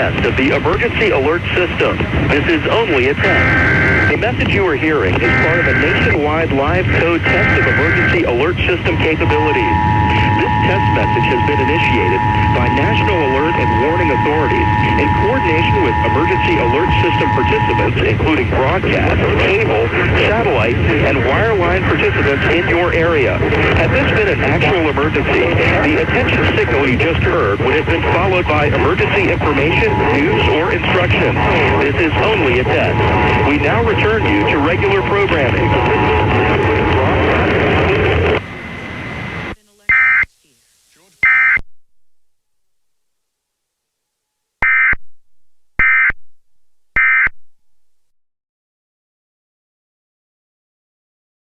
test of the emergency alert system. This is only a test. The message you are hearing is part of a nationwide live code test of emergency alert system capabilities. This test message has been initiated by National Alert and Warning Authorities in coordination with emergency alert system participants, including broadcast, cable, satellite, and wireline participants in your area. Had this been an actual emergency, the attention signal you just heard would have been followed by emergency information, news, or instructions. This is only a test. We now return you to regular programming.